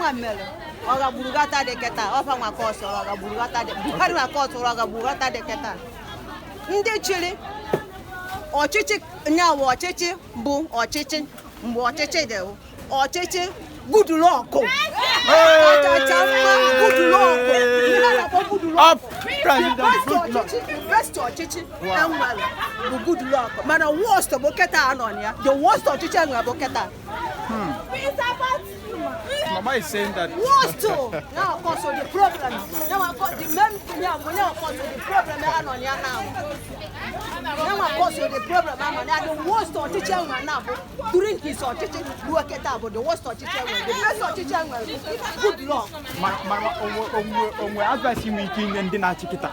hamelo oga burugata de keta ofa nwa koso oga burugata de Buhari nwa koso oga burugata de keta ndị chiri ọchịchị nyawo ọchịchị bụ ọchịchị mgbe ọchịchị dị ọchịchị good luck good luck best ọchịchị enwere bụ good luck mana worst bụ keta anọ ya the worst ọchịchị enwere bụ keta Mama is saying that. Worst too. Now of course the problem. Now of course the main thing now of course the problem on here now. Now of course the problem now the worst teacher now during his teaching work it out but the worst teacher the best teacher good luck. Mama advice you making and then chikita.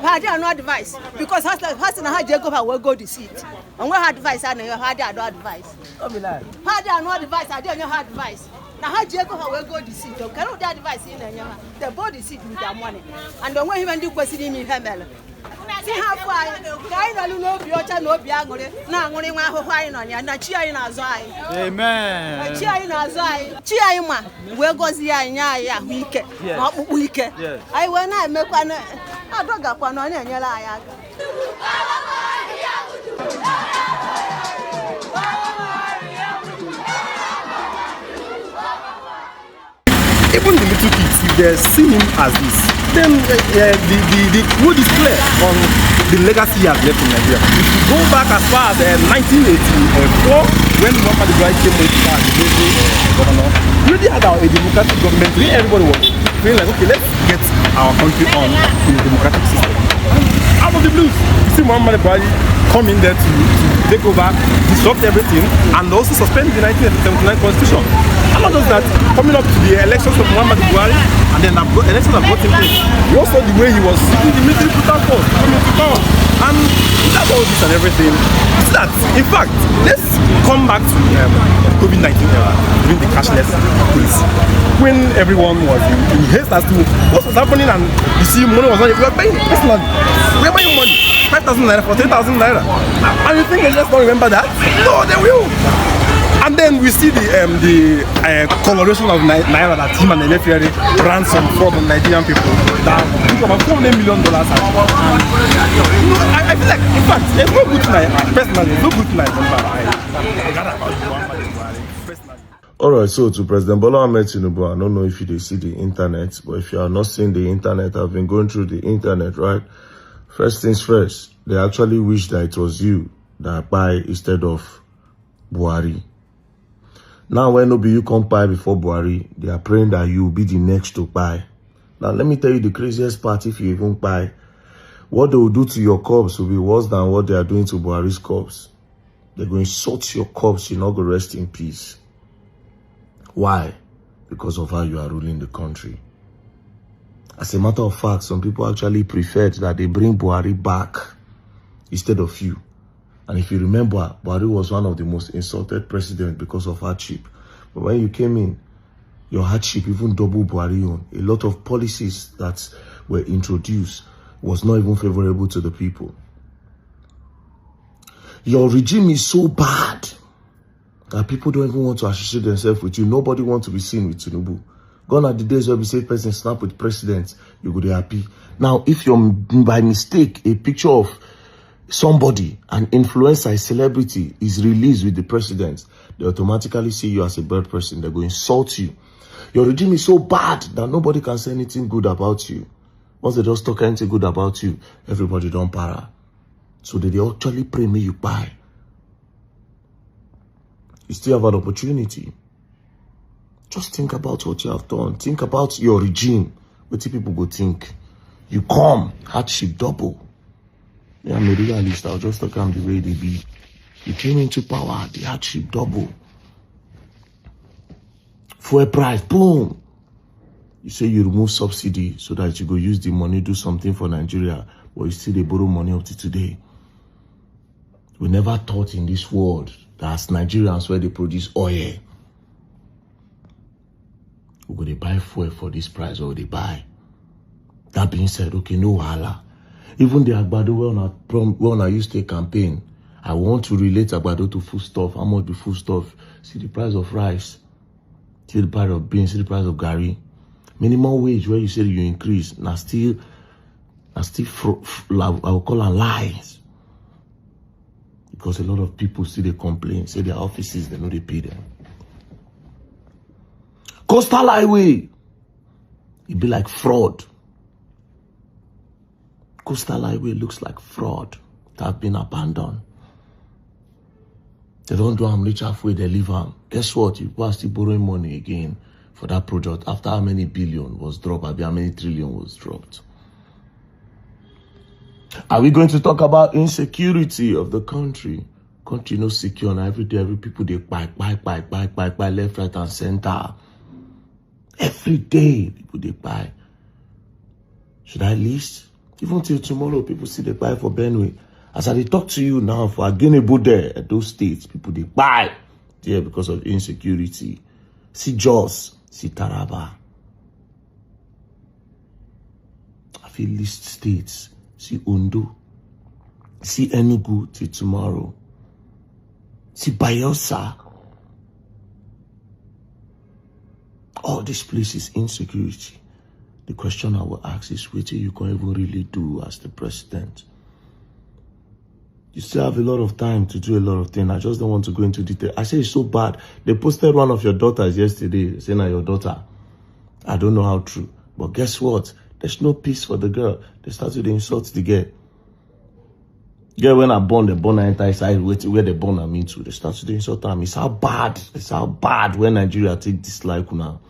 I had no advice because has na Jacob will go the seat. And we advice and had no advice. Had no advice I didn't have advice. Now how Jacob will go the seat. Cannot the advice in the body seat with their money. And the way even do question in Hamel. See how far kind of no beauty no biangole. Now only one who fine on you and cheer in our eye. Amen. Cheer in our eye. Cheer in one. Where goes the eye? Week. Not week. I will not make one. I don't got one on your eye. Even the little kids, if they see him as this, then the road is clear on the legacy he has left in Nigeria. If you go back as far as 1984, when Muhammadu Buhari came into power as the governor, we already had a democratic government. Everybody was feeling like, okay, let's get our country on in a democratic system. And out of the blues, you see Muhammadu Buhari come in there to take over, disrupt everything, and also suspend the 1979 constitution. And not just that, coming up to the elections of Muhammadu Buhari, and then elections have got in place. We also the way he was using the military brutal force to come into power. And that's all this and everything. It's that, in fact, let's come back to COVID-19 era, during the cashless policy. When everyone was in haste as to what was happening, and you see money was not, we were paying personally. We were paying money, 5,000 naira for 10,000 naira. And you think they just don't remember that? No, they will. And then we see the coloration of naira that him and Emefiele ransom from Nigerian people. That took about $400 million. I feel like, in fact, it's no good tonight. Personally, it's no good tonight. Alright, so to President Bola Ahmed Tinubu, I don't know if you see the internet, but if you are not seeing the internet, I've been going through the internet, right? First things first, they actually wish that it was you that buy instead of Buhari. Now, when no be you come buy before Buhari, they are praying that you will be the next to buy. Now, let me tell you the craziest part. If you even buy, what they will do to your corpse will be worse than what they are doing to Buhari's corpse. They're going to insult your corpse. You're not going to rest in peace. Why? Because of how you are ruling the country. As a matter of fact, some people actually preferred that they bring Buhari back instead of you. And if you remember, Buhari was one of the most insulted presidents because of hardship. But when you came in, your hardship even doubled Buhari on. A lot of policies that were introduced was not even favorable to the people. Your regime is so bad that people don't even want to associate themselves with you. Nobody wants to be seen with Tinubu. Gone are the days where we say president snap with president, you go be happy. Now, if you're by mistake, a picture of somebody, an influencer, a celebrity is released with the president, they automatically see you as a bad person. They're going to insult you. Your regime is so bad that nobody can say anything good about you. Once they just talk anything good about you, everybody don't para. So they actually pray me you buy. You still have an opportunity. Just think about what you have done. Think about your regime. What do people go think? You come, hardship double. Yeah, I'm a realist. I'll just talk on the way they be. You came into power, the hardship double. Fuel price, boom. You say you remove subsidy so that you go use the money, do something for Nigeria, but you still they borrow money up to today. We never thought in this world that as Nigerians where they produce oil, we go they buy fuel for this price or they buy. That being said, okay, no wahala. Even the Agbado when I used to campaign, I want to relate Agbado to food stuff. How much the food stuff? See the price of rice. See the price of beans, see the price of garri. Minimum wage where you say you increase, now still I will call them lies. Because a lot of people still they complain, say their offices, they know they pay them. Coastal highway, it be like fraud. Coastal highway looks like fraud that have been abandoned. They don't do them reach halfway, they leave them. Guess what? You are still borrowing money again for that project after how many billion was dropped, how many trillion was dropped. Are we going to talk about insecurity of the country? Country no secure, and every day every people they buy left, right, and center. Every day people they buy. Should I list? Even till tomorrow, people see they buy for Benue. As I talk to you now for Agenebo there at those states, people they buy there because of insecurity. See Jos, see Taraba. I feel list states. See Ondo. See Enugu till tomorrow. See Bayelsa. All these places insecurity. The question I will ask is, what you can even really do as the president? You still have a lot of time to do a lot of things. I just don't want to go into detail. I say it's so bad. They posted one of your daughters yesterday, saying that your daughter. I don't know how true. But guess what? There's no peace for the girl. They started to insult the girl. Girl, when I born, they born her entire side where they born her into. They started to insult her. It's how bad when Nigeria take dislike now.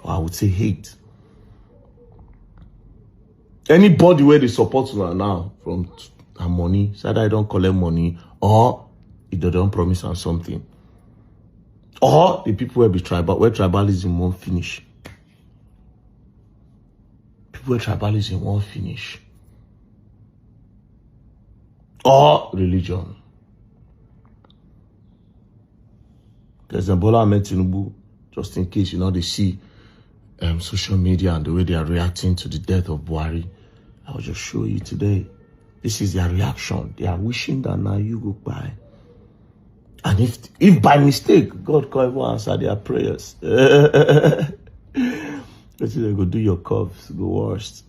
Or I would say hate. Anybody where they support her now from her money, said I don't collect money, or if they don't promise her something. Or the people will be tribal, where tribalism won't finish. People where tribalism won't finish. Or religion. President Muhammadu Buhari, just in case, they see social media and the way they are reacting to the death of Buhari, I will just show you today. This is their reaction. They are wishing that now you go by. And if by mistake, God can even answer their prayers. Let's say they go do your curves, go worst.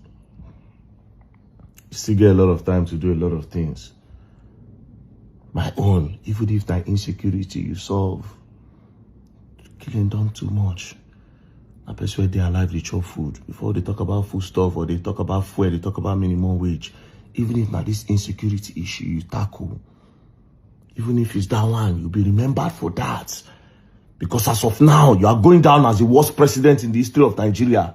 You still get a lot of time to do a lot of things. My own, even if that insecurity you solve, killing done too much. I persuade they are alive, they chop food. Before they talk about food stuff or they talk about fuel, they talk about minimum wage. Even if now this insecurity issue you tackle, even if it's that one, you'll be remembered for that. Because as of now, you are going down as the worst president in the history of Nigeria.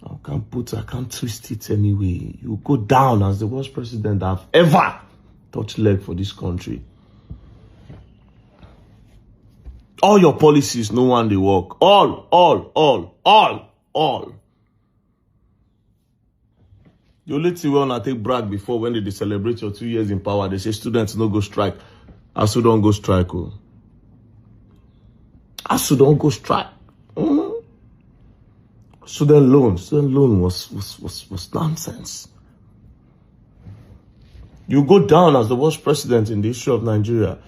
I can't twist it anyway. You go down as the worst president that have ever touched leg for this country. All your policies, no one they work. All. The only thing we want to take brag before when they celebrate your 2 years in power, they say students no go strike. ASU don't go strike. Oh. ASU don't go strike. Student loan was nonsense. You go down as the worst president in the history of Nigeria.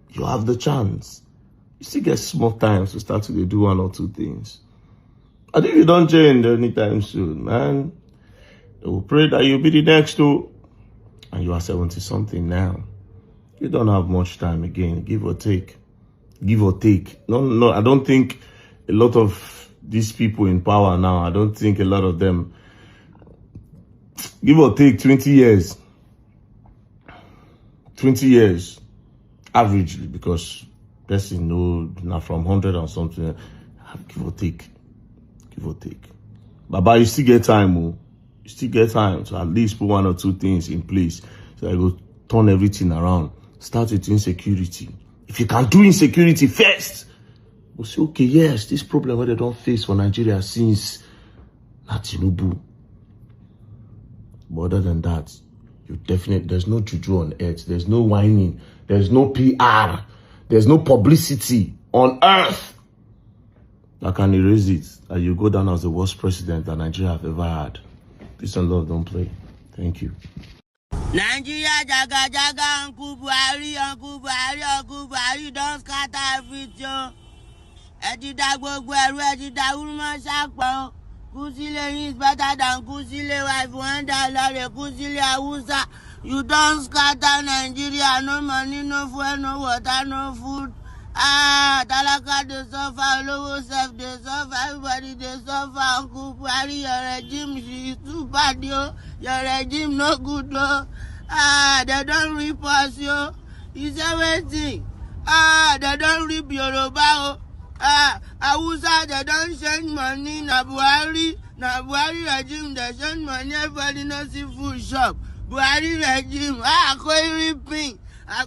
You have the chance. You still get small times to start to do one or two things. I think you don't change anytime soon, man. I will pray that you'll be the next two. And you are 70-something now. You don't have much time again. Give or take. No, I don't think a lot of these people in power now, I don't think a lot of them, give or take 20 years. 20 years, averagely, because person know now from 100 or something, give or take. But you still get time, oh. You still get time to at least put one or two things in place. So I go turn everything around. Start with insecurity. If you can do insecurity first, we'll say, okay, yes, this problem where they don't face for Nigeria since Tinubu. But other than that, there's no juju on earth. There's no whining. There's no PR. There's no publicity on earth that can erase it. That you go down as the worst president that Nigeria have ever had. Peace and love, don't play. Thank you. Nigeria, Uncle Buhari, don't scatter everything. ẹ ti da gbogbo ẹrú ẹ ti da wúrúmọ́ sápọ̀ kú sílé yín is better than kú sílé wa if you wan die lọ́rẹ̀ kú sílé Hausa. You don scatter Nigeria, no money, no fuel, no water, no food. Talaka dey suffer, olówó sef dey suffer, everybody dey suffer. Uncle Buhari, your regime is too bad, yo. Your regime no good, yo. They don rip us, yo. It's everything. They don rip Yoruba, Hausa, they don change money. Na Buhari regime, they change money. Everybody no see food shop. Buhari regime, koi ripping. All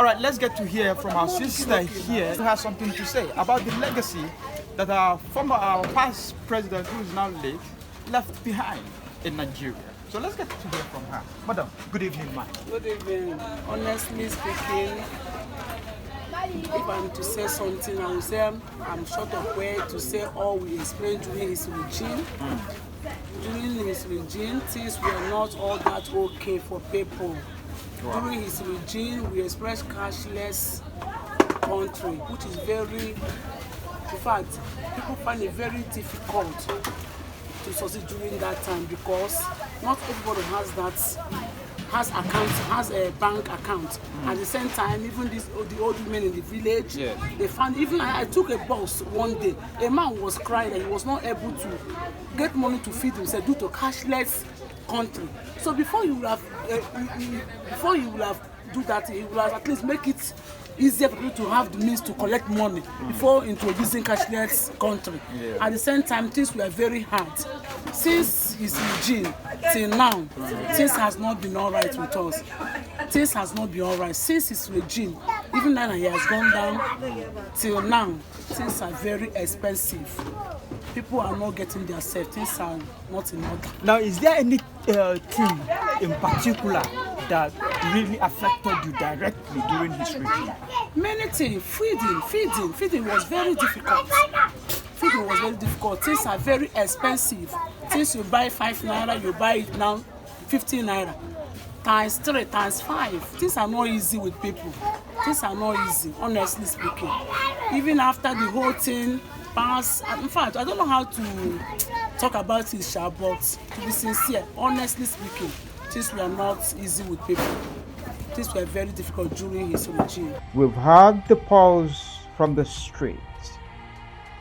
right, let's get to hear from our sister here who has something to say about the legacy that our past president, who is now left behind in Nigeria. So let's get to hear from her. Madam, good evening, ma'am. Good evening. Honestly speaking, if I'm to say something, I will say I'm short of words to say all we explained during his regime. During his regime, things were not all that okay for people. Wow. During his regime, we expressed cashless country, which is very, in fact, people find it very difficult to succeed during that time because not everybody has a bank account. At the same time, even the old women in the village, they found, even I took a bus one day, a man was crying that he was not able to get money to feed himself due to cashless country. So before you will have do that, you will have at least make it easier for people to have the means to collect money before introducing cashless country. At the same time, things were very hard. Since his regime till now, things has not been all right with us. Things has not been all right. Since his regime, even now he has gone down till now, things are very expensive. People are not getting their self. Things are not in order. Now, is there any thing in particular that really affected you directly during his regime? Many things. Feeding was very difficult. Feeding was very difficult. Things are very expensive. Things you buy 5 naira, you buy it now 15 naira. Times 3, times 5. Things are not easy with people. Things are not easy, honestly speaking. Even after the whole thing passed, in fact, I don't know how to talk about it, but to be sincere, honestly speaking, things were not easy with people. Things were very difficult during his regime. We've heard the pulse from the streets,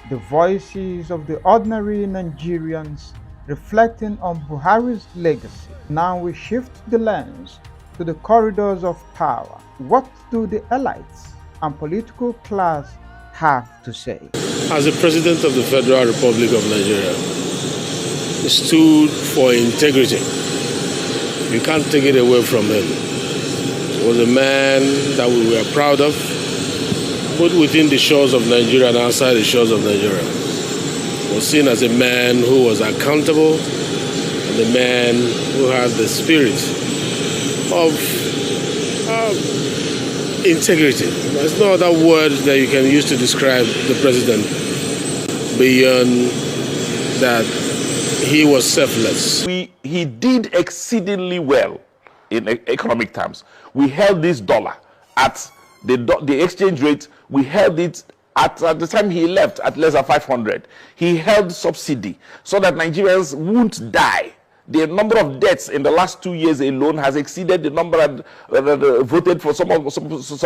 the voices of the ordinary Nigerians reflecting on Buhari's legacy. Now we shift the lens to the corridors of power. What do the elites and political class have to say? As the President of the Federal Republic of Nigeria, he stood for integrity. You can't take it away from him. He was a man that we were proud of, both within the shores of Nigeria and outside the shores of Nigeria. He was seen as a man who was accountable and a man who had the spirit of integrity. There's no other word that you can use to describe the president beyond that he was selfless. He did exceedingly well in economic terms. We held this dollar at the exchange rate. We held it at the time he left at less than 500. He held subsidy so that Nigerians won't die. The number of deaths in the last 2 years alone has exceeded the number that voted for some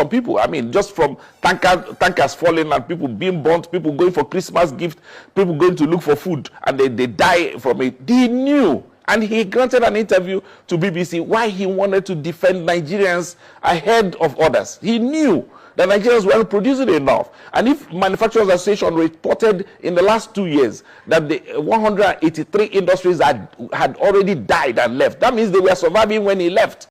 people. I mean, just from tankers falling and people being burnt, people going for Christmas gifts, people going to look for food, and they die from it. He knew, and he granted an interview to BBC why he wanted to defend Nigerians ahead of others. He knew that Nigerians weren't producing enough. And if Manufacturers Association reported in the last 2 years that the 183 industries had already died and left, that means they were surviving when he left.